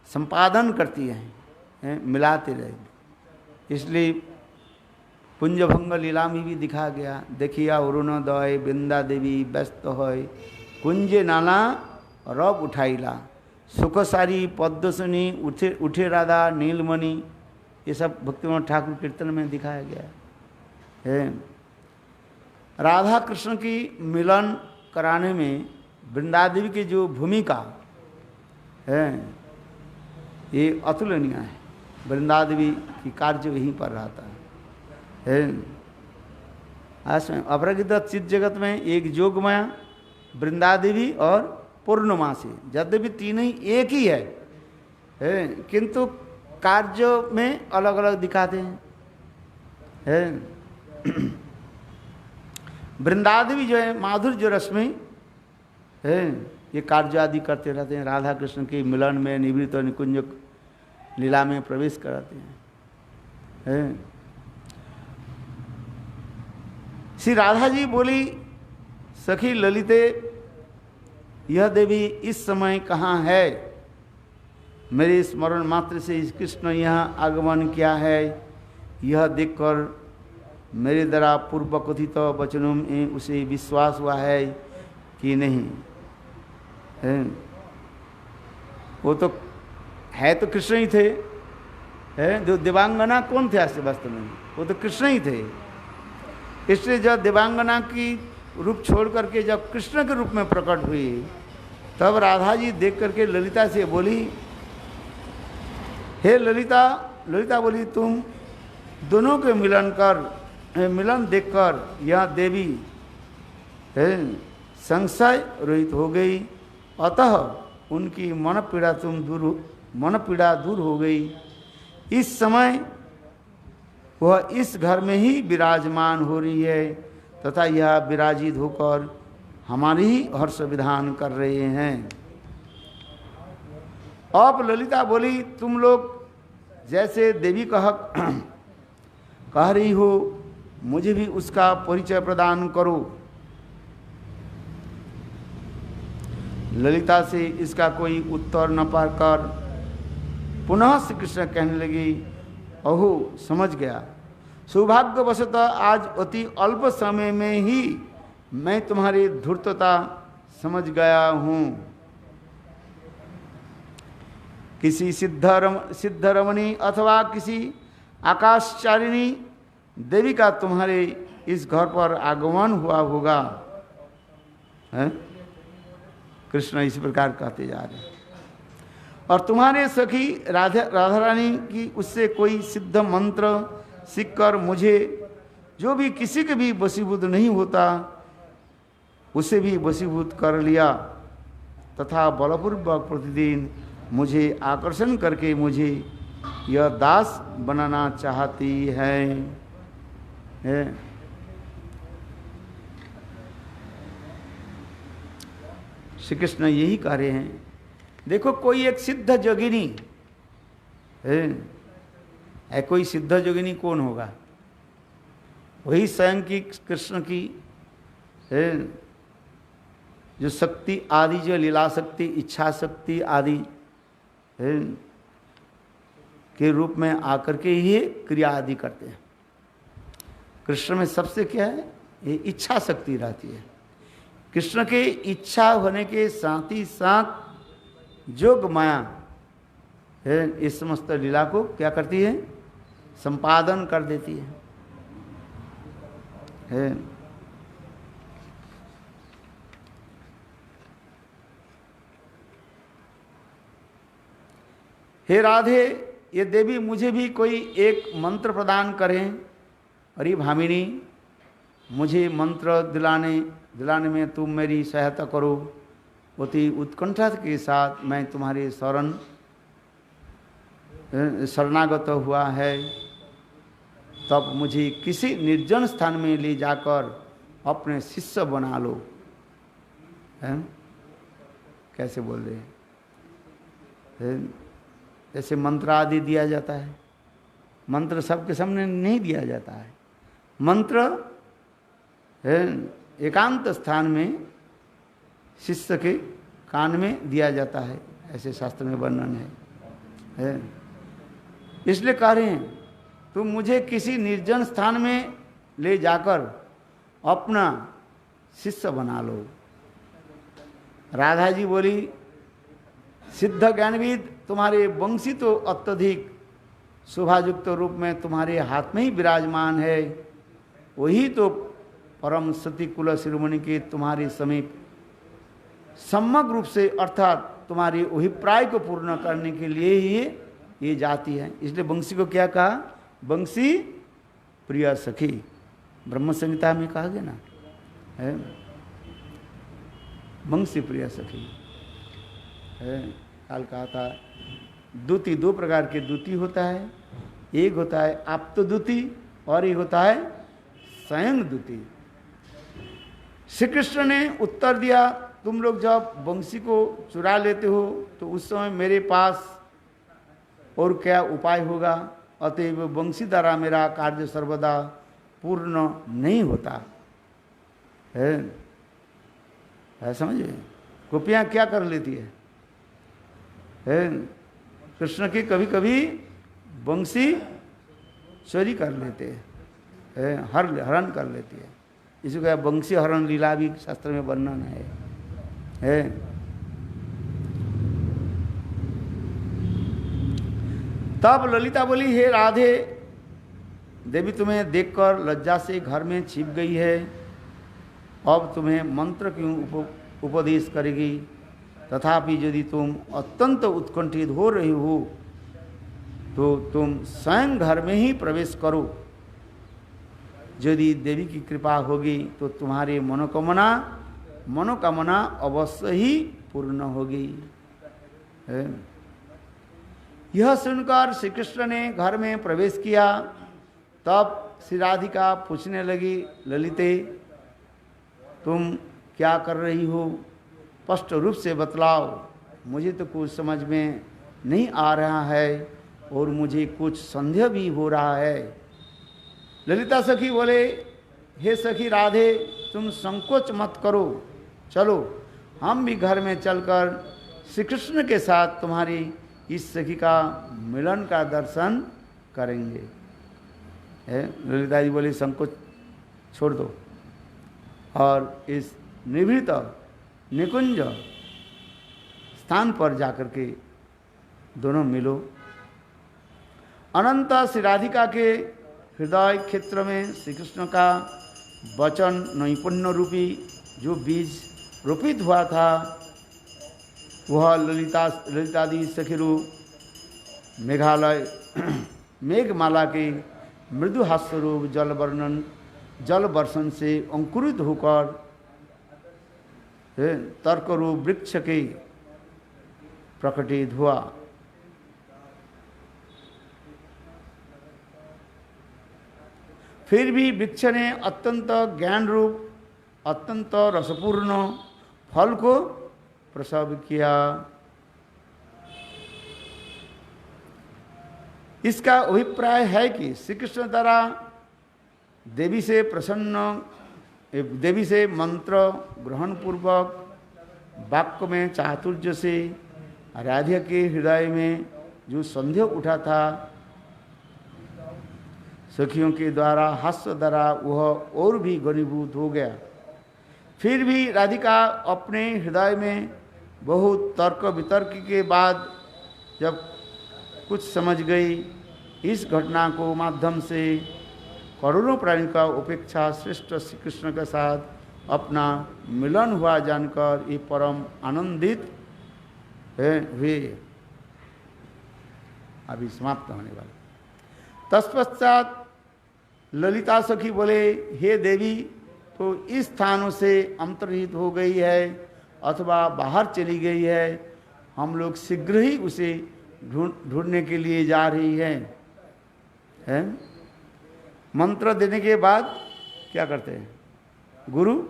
संपादन करती हैं, मिलाते रहेगी। इसलिए कुंजभंग लीला में भी दिखा गया, देखिया अरुणोदय वृंदा देवी व्यस्त है, कुंजे नाना रब उठाईला, सुख सारी पद्म सुनी उठे उठे राधा नीलमणि। ये सब भक्तिविनोद ठाकुर कीर्तन में दिखाया गया है। राधा कृष्ण की मिलन कराने में वृंदा देवी की जो भूमिका है ये अतुलनीय है। वृंदा देवी की कार्य यहीं पर रहता है। आज में अपरागित चित्त जगत में एक जोगमाया, वृंदा देवी और पूर्णमासी, यद्यपि तीनों ही एक ही है, किंतु कार्य में अलग अलग दिखाते हैं। वृंदा देवी जो है माधुर्य रस में ये कार्य आदि करते रहते हैं, राधा कृष्ण के मिलन में निवृत्त और निकुंज लीला में प्रवेश कराते हैं। श्री राधा जी बोली, सखी ललिते यह देवी इस समय कहाँ है? मेरे स्मरण मात्र से इस कृष्ण यहाँ आगमन किया है, यह देखकर मेरे द्वारा पूर्व कथित वचनों में उसे विश्वास हुआ है कि नहीं? वो तो है तो कृष्ण ही थे। जो देवांगना कौन थे ऐसे वास्तव में? वो तो कृष्ण ही थे। इसलिए जब देवांगना की रूप छोड़ करके जब कृष्ण के रूप में प्रकट हुई, तब राधा जी देख करके ललिता से बोली, हे ललिता। ललिता बोली, तुम दोनों के मिलन देखकर यह देवी संशय रहित हो गई, अतः उनकी मन पीड़ा दूर हो गई। इस समय वह इस घर में ही विराजमान हो रही है तथा यह विराजित होकर हमारी ही हर्ष विधान कर रहे हैं। अब ललिता बोली, तुम लोग जैसे देवी कह रही हो, मुझे भी उसका परिचय प्रदान करो। ललिता से इसका कोई उत्तर न पाकर पुनः श्री कृष्ण कहने लगी, अहो समझ गया, सौभाग्यवशतः आज अति अल्प समय में ही मैं तुम्हारी धूर्तता समझ गया हूँ। किसी सिद्धरमणी अथवा किसी आकाशचारिणी देवी का तुम्हारे इस घर पर आगमन हुआ होगा। कृष्ण इस प्रकार कहते जा रहे हैं। और तुम्हारे सखी राधा रानी की उससे कोई सिद्ध मंत्र सीखकर मुझे, जो भी किसी के भी वशीभूत नहीं होता, उसे भी वशीभूत कर लिया तथा बलपूर्वक प्रतिदिन मुझे आकर्षण करके मुझे यह दास बनाना चाहती है। श्री कृष्ण यही कह रहे हैं। देखो, कोई एक सिद्ध जोगिनी है, कोई सिद्ध जोगिनी कौन होगा? वही स्वयं की कृष्ण की जो शक्ति आदि, जो लीला शक्ति, इच्छा शक्ति आदि के रूप में आकर के ये क्रिया आदि करते हैं। कृष्ण में सबसे क्या है? ये इच्छा शक्ति रहती है। कृष्ण के इच्छा होने के साथ ही साथ जोग माया इस समस्त लीला को क्या करती है? संपादन कर देती है। हे राधे, ये देवी मुझे भी कोई एक मंत्र प्रदान करें। अरे भामिनी, मुझे मंत्र दिलाने में तुम मेरी सहायता करो। अति उत्कंठा के साथ मैं तुम्हारे शरणागत हुआ है। तब मुझे किसी निर्जन स्थान में ले जाकर अपने शिष्य बना लो। है? कैसे बोल रहे हैं? जैसे मंत्र आदि दिया जाता है, मंत्र सबके सामने नहीं दिया जाता है। मंत्र एकांत स्थान में शिष्य के कान में दिया जाता है, ऐसे शास्त्र में वर्णन है। इसलिए कह रहे हैं तुम मुझे किसी निर्जन स्थान में ले जाकर अपना शिष्य बना लो। राधा जी बोली, सिद्ध ज्ञानविद तुम्हारे वंशी तो अत्यधिक शोभायुक्त रूप में तुम्हारे हाथ में ही विराजमान है। वही तो परम सती कुल शिरोमणि के तुम्हारे समीप समग्र रूप से अर्थात तुम्हारे अभिप्राय को पूर्ण करने के लिए ही ये जाति है। इसलिए वंशी को क्या कहा? वंशी प्रिय सखी। ब्रह्म संहिता में कहा गया ना, है वंशी प्रिय सखी है। काल कहा था दूती, दो प्रकार के दूती होता है। एक होता है आप्त दूती और एक होता है स्वयं दूती। श्री कृष्ण ने उत्तर दिया, तुम लोग जब वंशी को चुरा लेते हो तो उस समय मेरे पास और क्या उपाय होगा? अतएव वंशी द्वारा मेरा कार्य सर्वदा पूर्ण नहीं होता है। समझे? गोपियाँ क्या कर लेती है? कृष्ण की कभी कभी वंशी चोरी कर लेते हैं, हरण कर लेती है। इसी का वंशी हरण लीला भी शास्त्र में वर्णन है। तब ललिता बोली, हे राधे, देवी तुम्हें देखकर लज्जा से घर में छिप गई है। अब तुम्हें मंत्र क्यों उपदेश करेगी? तथापि यदि तुम अत्यंत उत्कंठित हो रही हो तो तुम स्वयं घर में ही प्रवेश करो। यदि देवी की कृपा होगी तो तुम्हारी मनोकामना अवश्य ही पूर्ण होगी। यह सुनकर श्री कृष्ण ने घर में प्रवेश किया। तब श्री राधिका पूछने लगी, ललिते तुम क्या कर रही हो? स्पष्ट रूप से बतलाओ, मुझे तो कुछ समझ में नहीं आ रहा है और मुझे कुछ संदेह भी हो रहा है। ललिता सखी बोले, हे सखी राधे, तुम संकोच मत करो, चलो हम भी घर में चलकर श्री कृष्ण के साथ तुम्हारी इस सखी का मिलन का दर्शन करेंगे। ललिता जी बोली, संकोच छोड़ दो और इस निभृत निकुंज स्थान पर जाकर के दोनों मिलो। अनंत श्री राधिका के हृदय क्षेत्र में श्री कृष्ण का वचन नैपुण्य रूपी जो बीज रोपित हुआ था, वह ललितादि सखीरू मेघालय मेघमाला के मृदु हास्य रूप जल वर्षण से अंकुरित होकर तर्क रूप वृक्ष के प्रकटित हुआ। फिर भी वृक्ष ने अत्यंत ज्ञान रूप अत्यंत रसपूर्ण फल को प्रसव किया। इसका अभिप्राय है कि श्री कृष्ण द्वारा देवी से मंत्र ग्रहण पूर्वक वाक्य में चातुर्य से राधा के हृदय में जो संदेह उठा था, सखियों के द्वारा हास्य द्वारा वह और भी घनीभूत हो गया। फिर भी राधिका अपने हृदय में बहुत तर्क वितर्क के बाद जब कुछ समझ गई, इस घटना को माध्यम से करोड़ों प्राणी का उपेक्षा श्रेष्ठ श्री कृष्ण के साथ अपना मिलन हुआ जानकर ये परम आनंदित हुए। अभी समाप्त होने वाला। तत्पश्चात ललिता सखी बोले, हे देवी, तो इस स्थानों से अंतर्हित हो गई है अथवा बाहर चली गई है, हम लोग शीघ्र ही उसे ढूंढने के लिए जा रही है? मंत्र देने के बाद क्या करते हैं? गुरु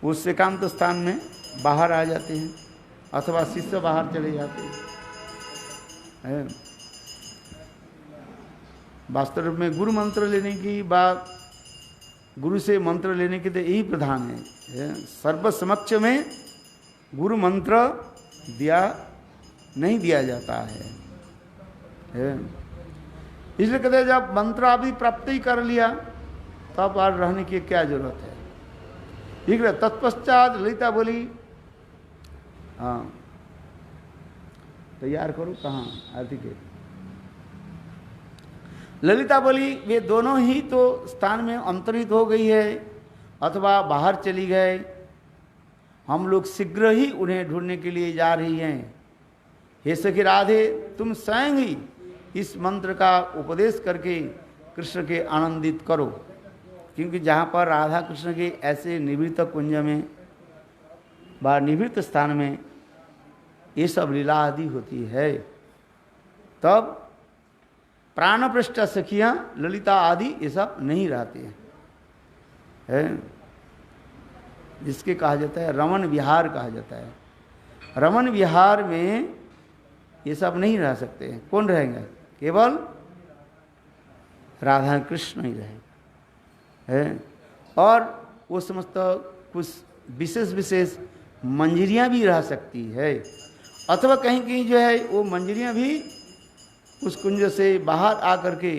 उस एकांत स्थान में बाहर आ जाते हैं अथवा शिष्य बाहर चले जाते हैं। वास्तव में गुरु मंत्र लेने की बात, गुरु से मंत्र लेने की तो यही प्रधान है। सर्व समक्ष में गुरु मंत्र नहीं दिया जाता है। इसलिए कहते हैं जब मंत्र अभी प्राप्त ही कर लिया तब और रहने की क्या जरूरत है? ठीक है। तत्पश्चात ललिता बोली, हाँ तैयार करो, कहाँ आरती के। ललिता बोली वे दोनों ही तो स्थान में अंतरित हो गई है अथवा बाहर चली गए, हम लोग शीघ्र ही उन्हें ढूंढने के लिए जा रही हैं। हे सखी राधे, तुम स्वयं ही इस मंत्र का उपदेश करके कृष्ण के आनंदित करो, क्योंकि जहाँ पर राधा कृष्ण के ऐसे निवृत्त कुंज में व निवृत्त स्थान में ये सब लीला आदि होती है, तब प्राणपृष्ठ सखियाँ ललिता आदि ये सब नहीं रहते हैं, जिसके कहा जाता है रमन विहार कहा जाता है। रमन विहार में ये सब नहीं रह सकते हैं। कौन रहेंगे? केवल राधा कृष्ण ही रहेगा। और वो समस्त कुछ विशेष विशेष मंजरियाँ भी रह सकती है, अथवा कहीं कहीं जो है वो मंजरियाँ भी उस कुंज से बाहर आकर के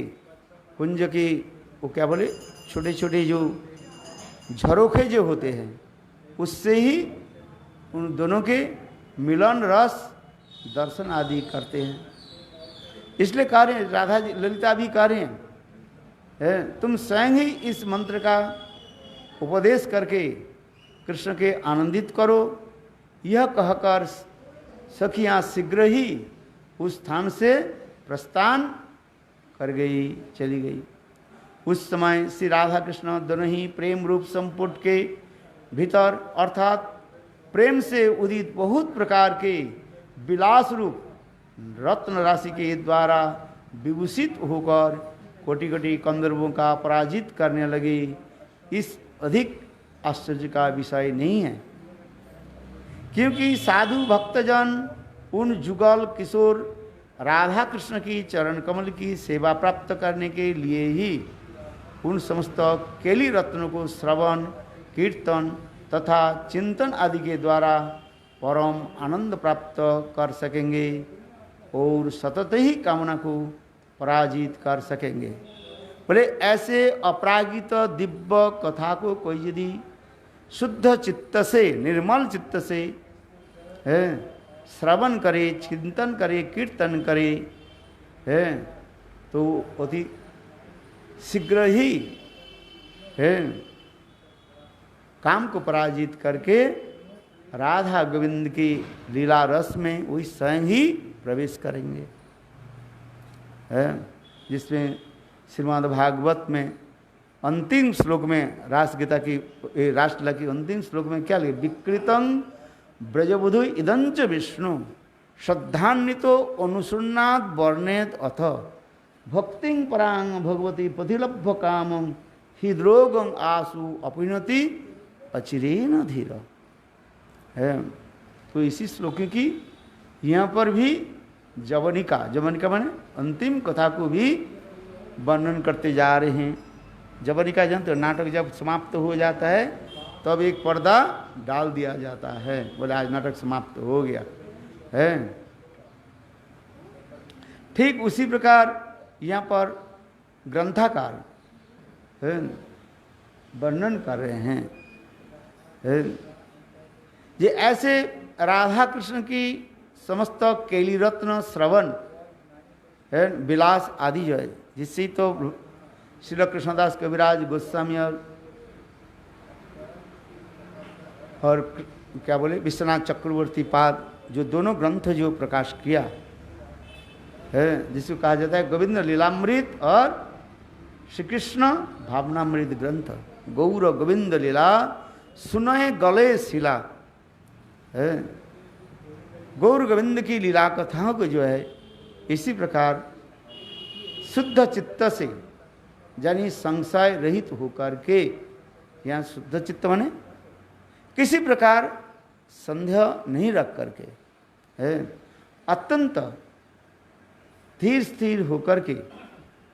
कुंज की वो क्या बोले छोटे छोटे जो झरोखे जो होते हैं उससे ही उन दोनों के मिलन रस दर्शन आदि करते हैं। इसलिए कह रहे हैं, राधा जी ललिता भी कह रहे हैं, तुम स्वयं ही इस मंत्र का उपदेश करके कृष्ण के आनंदित करो। यह कहकर सखियाँ शीघ्र ही उस स्थान से प्रस्थान कर गई, चली गई। उस समय श्री राधा कृष्ण दोनों ही प्रेम रूप संपुट के भीतर अर्थात प्रेम से उदित बहुत प्रकार के विलास रूप रत्न राशि के द्वारा विभूषित होकर कोटि कोटि कंदर्पों का पराजित करने लगे। इस अधिक आश्चर्य का विषय नहीं है, क्योंकि साधु भक्तजन उन जुगल किशोर राधा कृष्ण की चरण कमल की सेवा प्राप्त करने के लिए ही उन समस्त केली रत्नों को श्रवण कीर्तन तथा चिंतन आदि के द्वारा परम आनंद प्राप्त कर सकेंगे और सतत ही कामना को पराजित कर सकेंगे। बोले ऐसे अपरागित दिव्य कथा को कोई यदि शुद्ध चित्त से निर्मल चित्त से श्रवण करे, चिंतन करे, कीर्तन करे तो अति शीघ्र ही काम को पराजित करके राधा गोविंद की लीला रस में वही स्वयं ही प्रवेश करेंगे। जिसमें श्रीमद् भागवत में अंतिम श्लोक में रासगीता की रासलीला की अंतिम श्लोक में क्या लिखे? विकृतं ब्रजबुधु इदंच विष्णु श्रद्धान्वितो अनुसुन्नाद वर्णेत अथ भक्तिं परांग भगवती पथिलभ्य कामं हृद्रोगं आसु अपीनति अचिरेन धीर। है तो इसी श्लोक की यहाँ पर भी जवनिका माने अंतिम कथा को भी वर्णन करते जा रहे हैं। जवनिका जानते हो, नाटक जब समाप्त हो जाता है तब एक पर्दा डाल दिया जाता है, बोले आज नाटक समाप्त हो गया है। ठीक उसी प्रकार यहाँ पर ग्रंथकार वर्णन कर रहे हैं। ये ऐसे राधा कृष्ण की समस्त केली रत्न श्रवण विलास आदि जो है, जिससे तो श्री कृष्णदास कविराज गोस्वामी और क्या बोले विश्वनाथ चक्रवर्ती पाद जो दोनों ग्रंथ जो प्रकाश किया है, जिसको कहा जाता है गोविंद लीलामृत और श्री कृष्ण भावनामृत ग्रंथ। गौर गोविंद लीला सुनय गले शिला। है गौर गोविंद की लीला कथाओं को जो है इसी प्रकार शुद्ध चित्त से यानी संशय रहित होकर के, यहाँ शुद्ध चित्त माने किसी प्रकार संदेह नहीं रख करके, है अत्यंत धीर स्थिर होकर के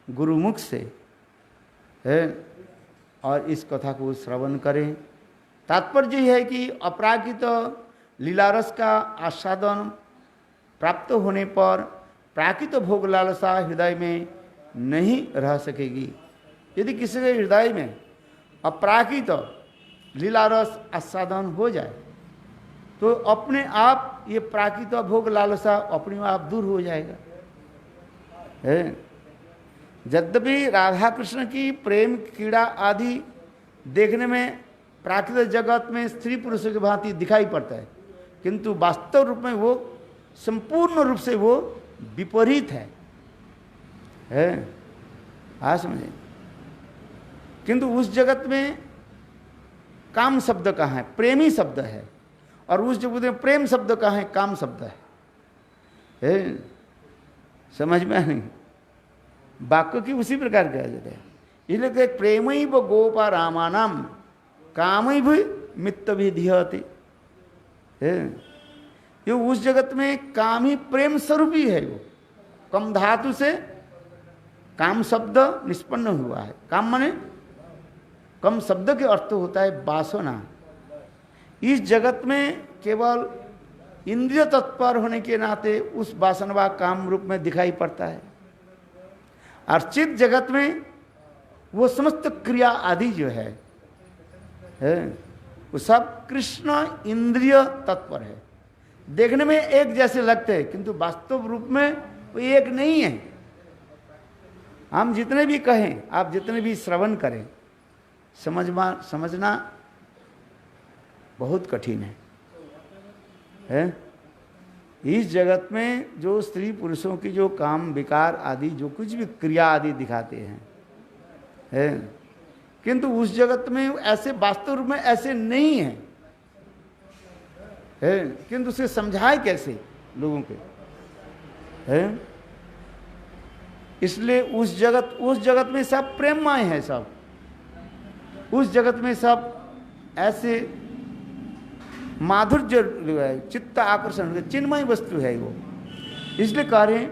गुरुमुख से है और इस कथा को श्रवण करें। तात्पर्य यह है कि अपराकित लीलारस का आस्वादन प्राप्त होने पर प्राकृत भोग लालसा हृदय में नहीं रह सकेगी। यदि किसी के हृदय में अपराकृत लीलारस आस्वादन हो जाए तो अपने आप ये प्राकृत भोग लालसा अपने आप दूर हो जाएगा। है यद्यपि राधा कृष्ण की प्रेम क्रीड़ा आदि देखने में प्राकृतिक जगत में स्त्री पुरुषों की भांति दिखाई पड़ता है, किंतु वास्तव रूप में वो संपूर्ण रूप से वो विपरीत है। हाँ समझे। किंतु उस जगत में काम शब्द का है, प्रेमी शब्द है, और उस जगत में प्रेम शब्द का है, काम शब्द है। समझ में नहीं, वाक्य की उसी प्रकार कहा जाता है। इसलिए कहते प्रेम ही वो गोपा रामानाम काम ही भी मित्त भी धियते। ये उस जगत में काम ही प्रेम स्वरूप ही है। वो कम धातु से काम शब्द निष्पन्न हुआ है। काम माने कम शब्द के अर्थ होता है वासना। इस जगत में केवल इंद्रिय तत्पर होने के नाते उस वासना काम रूप में दिखाई पड़ता है, और चित्त जगत में वो समस्त क्रिया आदि जो है वो सब कृष्ण इंद्रिय तत्पर है। देखने में एक जैसे लगते हैं किंतु वास्तव रूप में वो एक नहीं है। हम जितने भी कहें, आप जितने भी श्रवण करें, समझना बहुत कठिन है। इस जगत में जो स्त्री पुरुषों की जो काम विकार आदि जो कुछ भी क्रिया आदि दिखाते हैं, किंतु उस जगत में ऐसे वास्तव रूप में ऐसे नहीं है, किंतु उसे समझाए कैसे लोगों के, है? इसलिए उस जगत में सब प्रेममय है। सब उस जगत में सब ऐसे माधुर्य चित्त आकर्षण चिन्मय वस्तु है वो। इसलिए कह रहे हैं,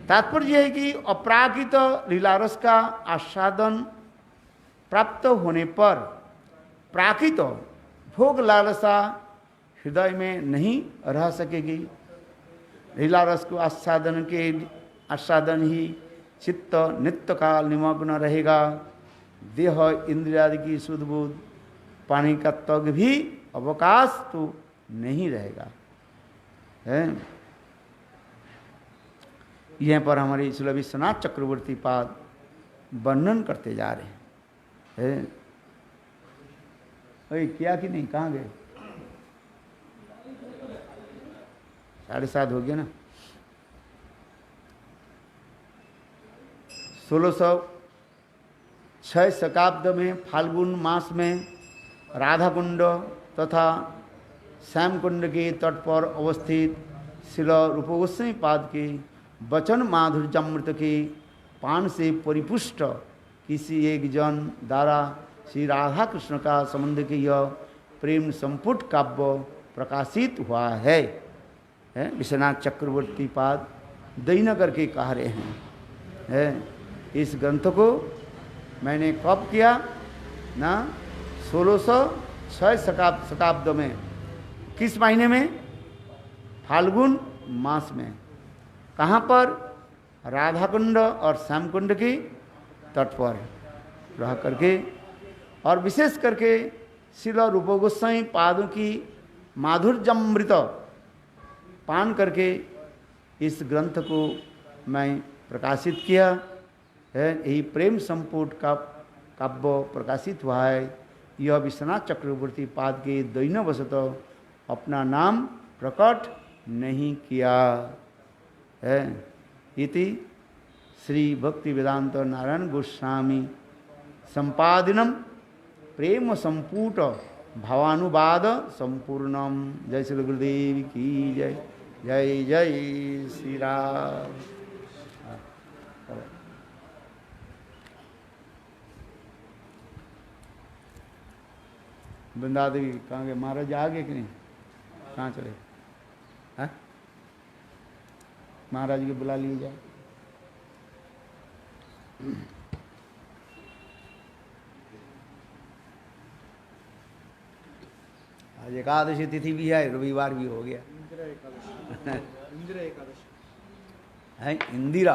तात्पर्य यह है कि अपराकृत लीलारस का आस्वादन प्राप्त होने पर प्राकृत भोग लालसा हृदय में नहीं रह सकेगी। लीलारस को आस्वादन ही चित्त नित्य काल निमग्न रहेगा। देह इंद्रियादि की शुद्ध बुद्ध पानी का तग भी अवकाश तो नहीं रहेगा। है यहाँ पर हमारे श्रील विश्वनाथ चक्रवर्ती पाद वर्णन करते जा रहे हैं। अरे किया कि नहीं, कहाँ गए? 7:30 हो गया ना। 1606 शताब्द में फाल्गुन मास में राधा कुंड तथा श्याम कुंड के तट पर अवस्थित श्रील रूप गोस्वामी पाद के वचन माधुर्यामृत के पान से परिपुष्ट किसी एक जन द्वारा श्री राधा कृष्ण का संबंध के यह प्रेम संपुट काव्य प्रकाशित हुआ है। विश्वनाथ चक्रवर्ती पाद दयनगर के कह रहे हैं। इस ग्रंथ को मैंने कब किया ना, 1606 शताब्द में। किस महीने में? फाल्गुन मास में। कहाँ पर? राधा कुंड और श्याम कुंड की तट पर रह करके, और विशेष करके श्रील रूप गोस्वामी पादों की माधुर्यामृत पान करके इस ग्रंथ को मैं प्रकाशित किया है। यही प्रेम संपुट का काव्य प्रकाशित हुआ है। यह विश्वनाथ चक्रवर्ती पाद के दैन्यवशतः अपना नाम प्रकट नहीं किया है। इति श्री भक्ति वेदांत नारायण गोस्वामी संपादनम प्रेम संपूट भावानुवाद संपूर्णम। जय श्री गुरुदेव की जय। जय जय श्री राम। वृंदा देवी कहाँ गए? महाराज आ गए कि नहीं? कहाँ चले? हैं? महाराज के बुला लिए जाए। आज एकादशी तिथि भी है, रविवार भी हो गया। इंदिरा एकादशी है। इंदिरा